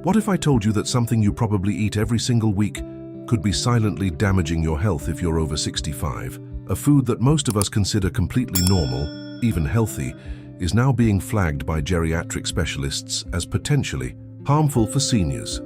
What if I told you that something you probably eat every single week could be silently damaging your health if you're over 65? A food that most of us consider completely normal, even healthy, is now being flagged by geriatric specialists as potentially harmful for seniors.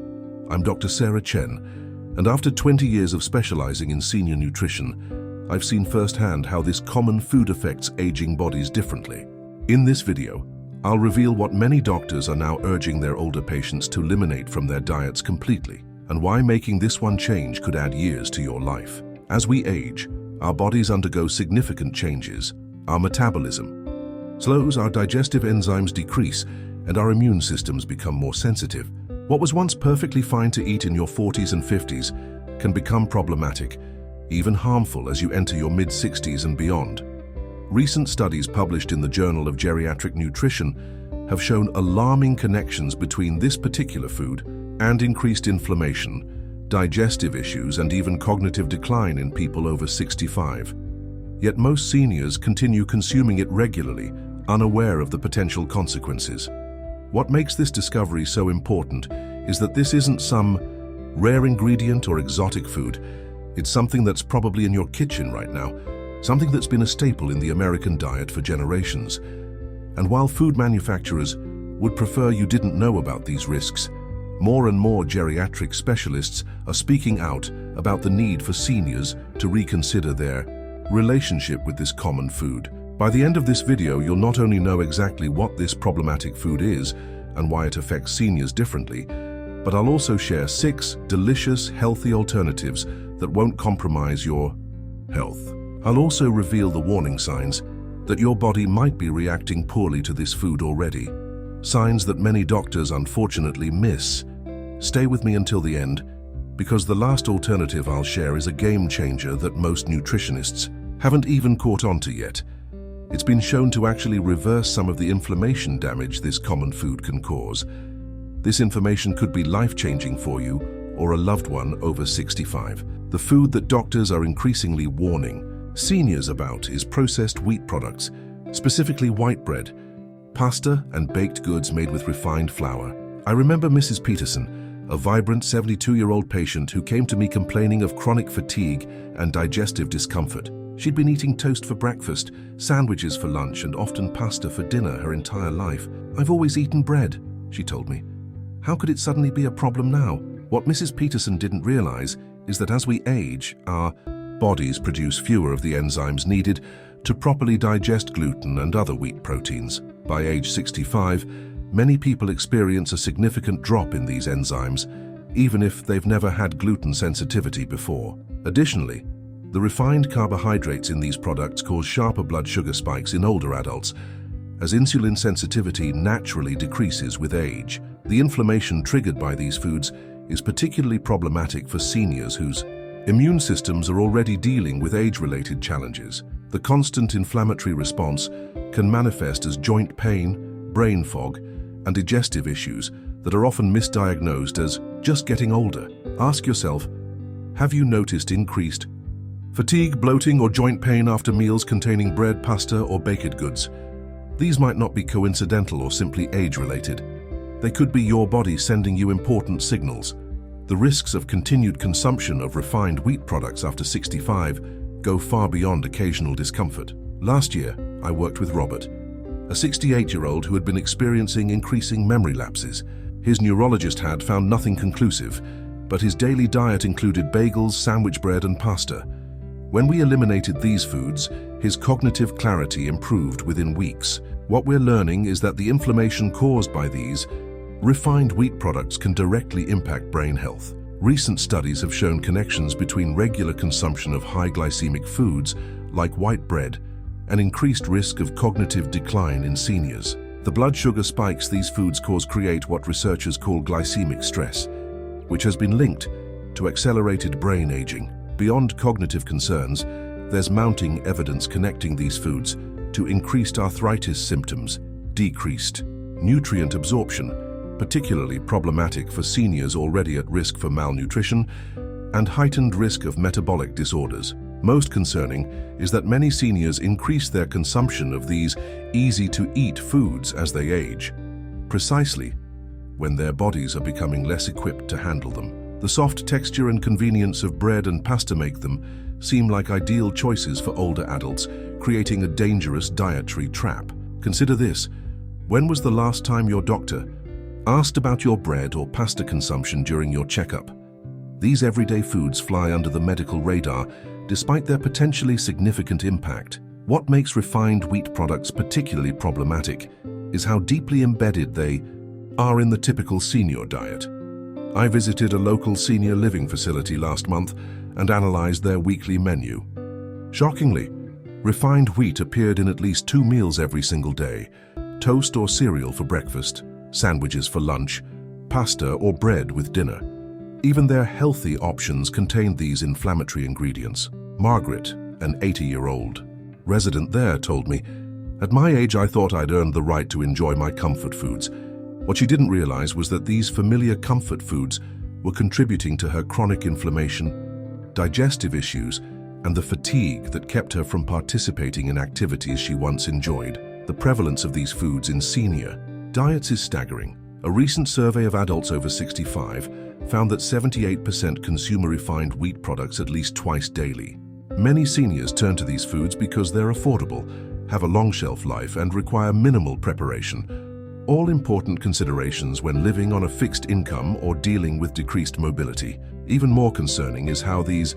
I'm Dr. Sarah Chen, and after 20 years of specializing in senior nutrition, I've seen firsthand how this common food affects aging bodies differently. In this video, I'll reveal what many doctors are now urging their older patients to eliminate from their diets completely, and why making this one change could add years to your life. As we age, our bodies undergo significant changes. Our metabolism slows, our digestive enzymes decrease, and our immune systems become more sensitive. What was once perfectly fine to eat in your 40s and 50s can become problematic, even harmful as you enter your mid-60s and beyond. Recent studies published in the Journal of Geriatric Nutrition have shown alarming connections between this particular food and increased inflammation, digestive issues, and even cognitive decline in people over 65. Yet most seniors continue consuming it regularly, unaware of the potential consequences. What makes this discovery so important is that this isn't some rare ingredient or exotic food. It's something that's probably in your kitchen right now, something that's been a staple in the American diet for generations. And while food manufacturers would prefer you didn't know about these risks, more and more geriatric specialists are speaking out about the need for seniors to reconsider their relationship with this common food. By the end of this video, you'll not only know exactly what this problematic food is and why it affects seniors differently, but I'll also share 6 delicious, healthy alternatives that won't compromise your health. I'll also reveal the warning signs that your body might be reacting poorly to this food already. Signs that many doctors unfortunately miss. Stay with me until the end, because the last alternative I'll share is a game changer that most nutritionists haven't even caught on to yet. It's been shown to actually reverse some of the inflammation damage this common food can cause. This information could be life-changing for you or a loved one over 65. The food that doctors are increasingly warning seniors about is processed wheat products, specifically white bread, pasta, and baked goods made with refined flour. I remember Mrs. Peterson, a vibrant 72-year-old patient who came to me complaining of chronic fatigue and digestive discomfort. She'd been eating toast for breakfast, sandwiches for lunch, and often pasta for dinner her entire life. "I've always eaten bread," she told me. "How could it suddenly be a problem now?" What Mrs. Peterson didn't realize is that as we age, our bodies produce fewer of the enzymes needed to properly digest gluten and other wheat proteins. By age 65, many people experience a significant drop in these enzymes, even if they've never had gluten sensitivity before. Additionally, the refined carbohydrates in these products cause sharper blood sugar spikes in older adults, as insulin sensitivity naturally decreases with age. The inflammation triggered by these foods is particularly problematic for seniors whose immune systems are already dealing with age-related challenges. The constant inflammatory response can manifest as joint pain, brain fog, and digestive issues that are often misdiagnosed as just getting older. Ask yourself, have you noticed increased fatigue, bloating, or joint pain after meals containing bread, pasta, or baked goods? These might not be coincidental or simply age-related. They could be your body sending you important signals. The risks of continued consumption of refined wheat products after 65 go far beyond occasional discomfort. Last year, I worked with Robert, a 68-year-old who had been experiencing increasing memory lapses. His neurologist had found nothing conclusive, but his daily diet included bagels, sandwich bread, and pasta. When we eliminated these foods, his cognitive clarity improved within weeks. What we're learning is that the inflammation caused by these refined wheat products can directly impact brain health. Recent studies have shown connections between regular consumption of high glycemic foods, like white bread, and increased risk of cognitive decline in seniors. The blood sugar spikes these foods cause create what researchers call glycemic stress, which has been linked to accelerated brain aging. Beyond cognitive concerns, there's mounting evidence connecting these foods to increased arthritis symptoms, decreased nutrient absorption, particularly problematic for seniors already at risk for malnutrition, and heightened risk of metabolic disorders. Most concerning is that many seniors increase their consumption of these easy-to-eat foods as they age. Precisely when their bodies are becoming less equipped to handle them. The soft texture and convenience of bread and pasta make them seem like ideal choices for older adults, creating a dangerous dietary trap. Consider this: when was the last time your doctor asked about your bread or pasta consumption during your checkup? These everyday foods fly under the medical radar despite their potentially significant impact. What makes refined wheat products particularly problematic is how deeply embedded they are in the typical senior diet. I visited a local senior living facility last month and analyzed their weekly menu. Shockingly, refined wheat appeared in at least 2 meals every single day: toast or cereal for breakfast, sandwiches for lunch, pasta or bread with dinner. Even their healthy options contained these inflammatory ingredients. Margaret, an 80-year-old resident there, told me, "At my age, I thought I'd earned the right to enjoy my comfort foods." What she didn't realize was that these familiar comfort foods were contributing to her chronic inflammation, digestive issues, and the fatigue that kept her from participating in activities she once enjoyed. The prevalence of these foods in senior diets is staggering. A recent survey of adults over 65 found that 78% consume refined wheat products at least twice daily. Many seniors turn to these foods because they're affordable, have a long shelf life, and require minimal preparation. All important considerations when living on a fixed income or dealing with decreased mobility. Even more concerning is how these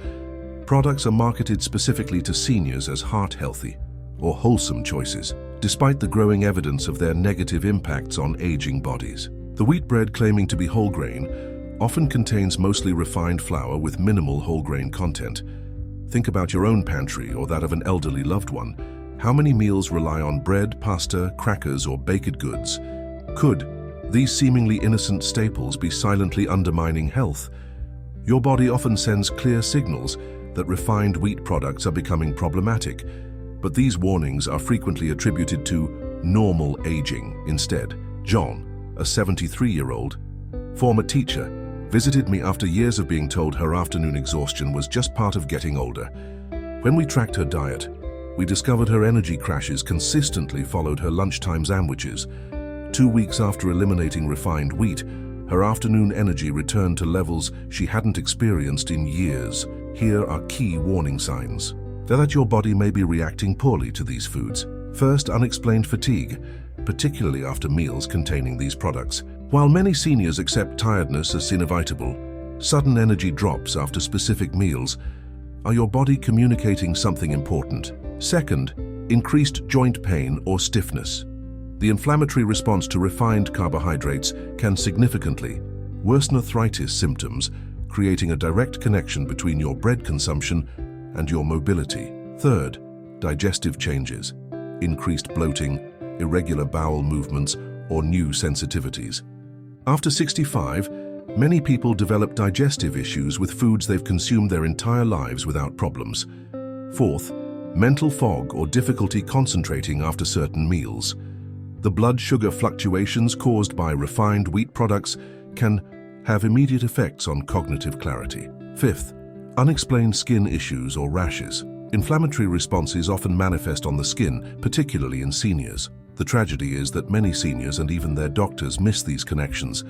products are marketed specifically to seniors as heart-healthy or wholesome choices, despite the growing evidence of their negative impacts on aging bodies. The wheat bread, claiming to be whole grain, often contains mostly refined flour with minimal whole grain content. Think about your own pantry or that of an elderly loved one. How many meals rely on bread, pasta, crackers, or baked goods? Could these seemingly innocent staples be silently undermining health? Your body often sends clear signals that refined wheat products are becoming problematic, but these warnings are frequently attributed to normal aging instead. John, a 73-year-old former teacher, visited me after years of being told her afternoon exhaustion was just part of getting older. When we tracked her diet, we discovered her energy crashes consistently followed her lunchtime sandwiches. 2 weeks after eliminating refined wheat, her afternoon energy returned to levels she hadn't experienced in years. Here are key warning signs that your body may be reacting poorly to these foods. First, unexplained fatigue, particularly after meals containing these products. While many seniors accept tiredness as inevitable, sudden energy drops after specific meals are your body communicating something important. Second, increased joint pain or stiffness. The inflammatory response to refined carbohydrates can significantly worsen arthritis symptoms, creating a direct connection between your bread consumption and your mobility. Third, digestive changes, increased bloating, irregular bowel movements, or new sensitivities. After 65, many people develop digestive issues with foods they've consumed their entire lives without problems. Fourth, mental fog or difficulty concentrating after certain meals. The blood sugar fluctuations caused by refined wheat products can have immediate effects on cognitive clarity. Fifth, unexplained skin issues or rashes. Inflammatory responses often manifest on the skin, particularly in seniors. The tragedy is that many seniors and even their doctors miss these connections,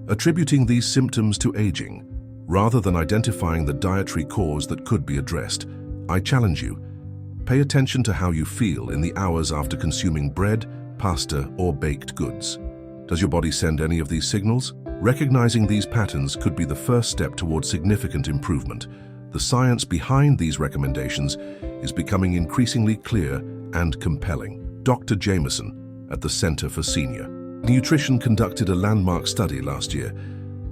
attributing these symptoms to aging, rather than identifying the dietary cause that could be addressed. I challenge you, pay attention to how you feel in the hours after consuming bread, pasta, or baked goods. Does your body send any of these signals? Recognizing these patterns could be the first step towards significant improvement. The science behind these recommendations is becoming increasingly clear and compelling. Dr. Jameson at the Center for Senior Nutrition conducted a landmark study last year,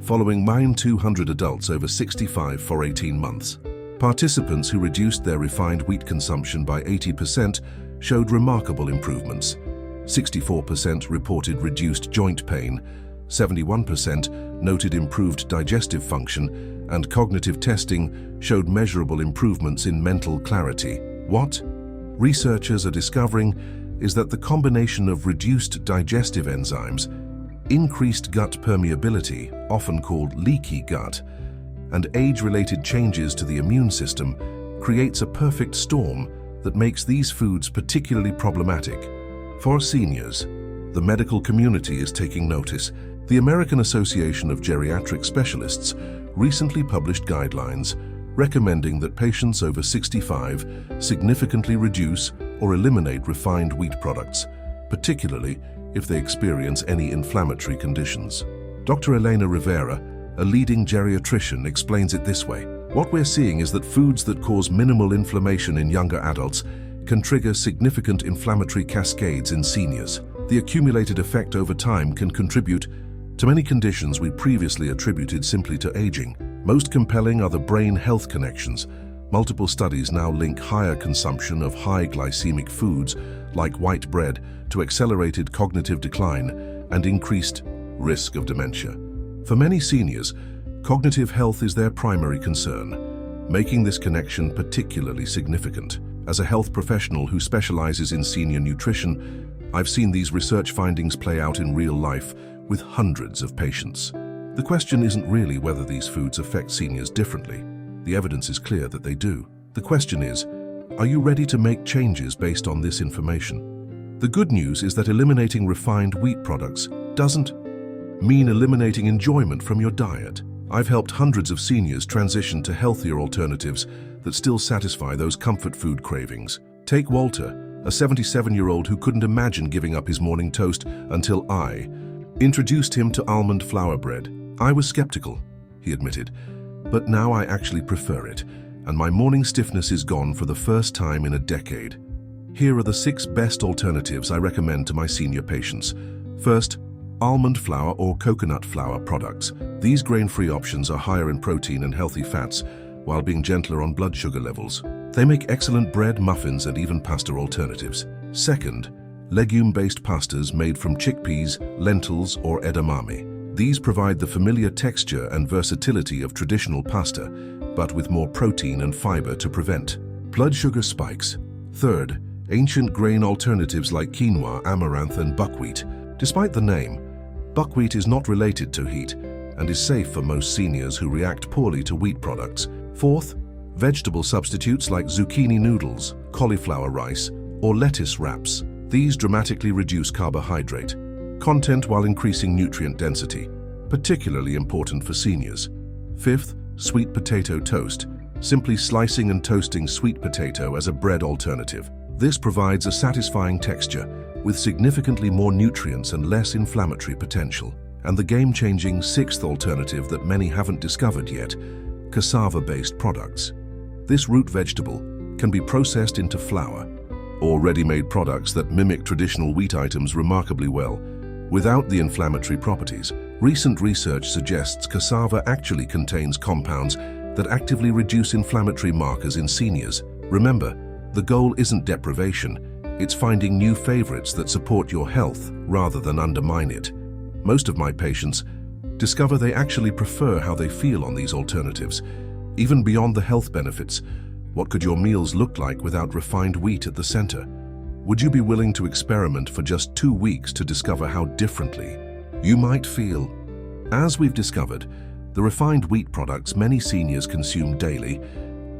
following 200 adults over 65 for 18 months. Participants who reduced their refined wheat consumption by 80% showed remarkable improvements. 64% reported reduced joint pain, 71% noted improved digestive function, and cognitive testing showed measurable improvements in mental clarity. What researchers are discovering is that the combination of reduced digestive enzymes, increased gut permeability, often called leaky gut, and age-related changes to the immune system creates a perfect storm that makes these foods particularly problematic. For seniors, the medical community is taking notice. The American Association of Geriatric Specialists recently published guidelines recommending that patients over 65 significantly reduce or eliminate refined wheat products, particularly if they experience any inflammatory conditions. Dr. Elena Rivera, a leading geriatrician, explains it this way. What we're seeing is that foods that cause minimal inflammation in younger adults can trigger significant inflammatory cascades in seniors. The accumulated effect over time can contribute to many conditions we previously attributed simply to aging. Most compelling are the brain health connections. Multiple studies now link higher consumption of high glycemic foods like white bread to accelerated cognitive decline and increased risk of dementia. For many seniors, cognitive health is their primary concern, making this connection particularly significant. As a health professional who specializes in senior nutrition, I've seen these research findings play out in real life with hundreds of patients. The question isn't really whether these foods affect seniors differently. The evidence is clear that they do. The question is, are you ready to make changes based on this information? The good news is that eliminating refined wheat products doesn't mean eliminating enjoyment from your diet. I've helped hundreds of seniors transition to healthier alternatives that still satisfy those comfort food cravings. Take Walter, a 77-year-old who couldn't imagine giving up his morning toast until I introduced him to almond flour bread. I was skeptical, he admitted, but now I actually prefer it, and my morning stiffness is gone for the first time in a decade. Here are the 6 best alternatives I recommend to my senior patients. First, almond flour or coconut flour products. These grain-free options are higher in protein and healthy fats, while being gentler on blood sugar levels. They make excellent bread, muffins, and even pasta alternatives. Second, legume-based pastas made from chickpeas, lentils, or edamame. These provide the familiar texture and versatility of traditional pasta, but with more protein and fiber to prevent blood sugar spikes. Third, ancient grain alternatives like quinoa, amaranth, and buckwheat. Despite the name, buckwheat is not related to wheat and is safe for most seniors who react poorly to wheat products. Fourth, vegetable substitutes like zucchini noodles, cauliflower rice, or lettuce wraps. These dramatically reduce carbohydrate content while increasing nutrient density, particularly important for seniors. Fifth, sweet potato toast, simply slicing and toasting sweet potato as a bread alternative. This provides a satisfying texture with significantly more nutrients and less inflammatory potential. And the game-changing 6th alternative that many haven't discovered yet, cassava-based products. This root vegetable can be processed into flour or ready-made products that mimic traditional wheat items remarkably well, without the inflammatory properties. Recent research suggests cassava actually contains compounds that actively reduce inflammatory markers in seniors. Remember, the goal isn't deprivation, it's finding new favorites that support your health rather than undermine it. Most of my patients discover they actually prefer how they feel on these alternatives. Even beyond the health benefits, what could your meals look like without refined wheat at the center? Would you be willing to experiment for just 2 weeks to discover how differently you might feel? As we've discovered, the refined wheat products many seniors consume daily,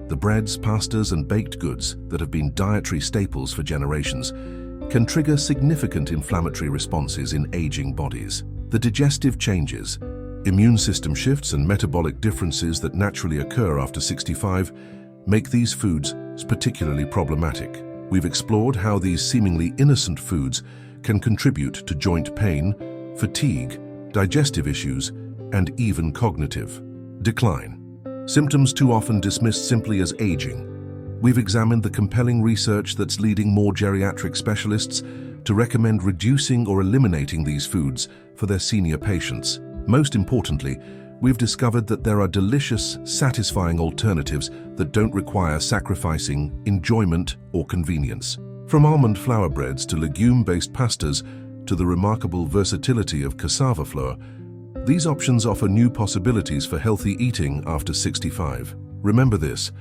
the breads, pastas, and baked goods that have been dietary staples for generations, can trigger significant inflammatory responses in aging bodies. The digestive changes, immune system shifts, and metabolic differences that naturally occur after 65 make these foods particularly problematic. We've explored how these seemingly innocent foods can contribute to joint pain, fatigue, digestive issues, and even cognitive decline. Symptoms too often dismissed simply as aging. We've examined the compelling research that's leading more geriatric specialists to recommend reducing or eliminating these foods for their senior patients. Most importantly, we've discovered that there are delicious, satisfying alternatives that don't require sacrificing enjoyment or convenience. From almond flour breads to legume-based pastas to the remarkable versatility of cassava flour, these options offer new possibilities for healthy eating after 65. Remember this: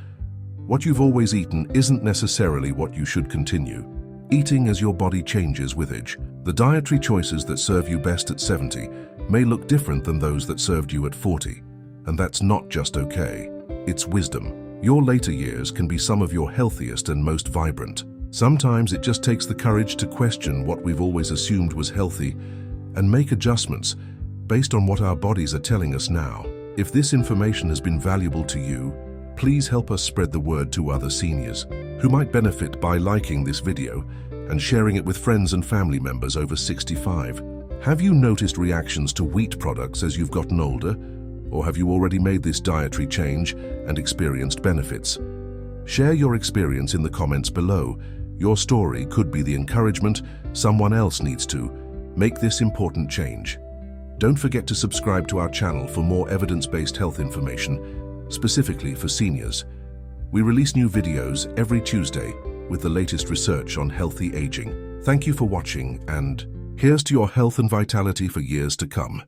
what you've always eaten isn't necessarily what you should continue eating as your body changes with age. The dietary choices that serve you best at 70 may look different than those that served you at 40, and that's not just okay. It's wisdom. Your later years can be some of your healthiest and most vibrant. Sometimes it just takes the courage to question what we've always assumed was healthy and make adjustments based on what our bodies are telling us now. If this information has been valuable to you, please help us spread the word to other seniors who might benefit by liking this video and sharing it with friends and family members over 65. Have you noticed reactions to wheat products as you've gotten older? Or have you already made this dietary change and experienced benefits? Share your experience in the comments below. Your story could be the encouragement someone else needs to make this important change. Don't forget to subscribe to our channel for more evidence-based health information, specifically for seniors. We release new videos every Tuesday with the latest research on healthy aging. Thank you for watching, and here's to your health and vitality for years to come.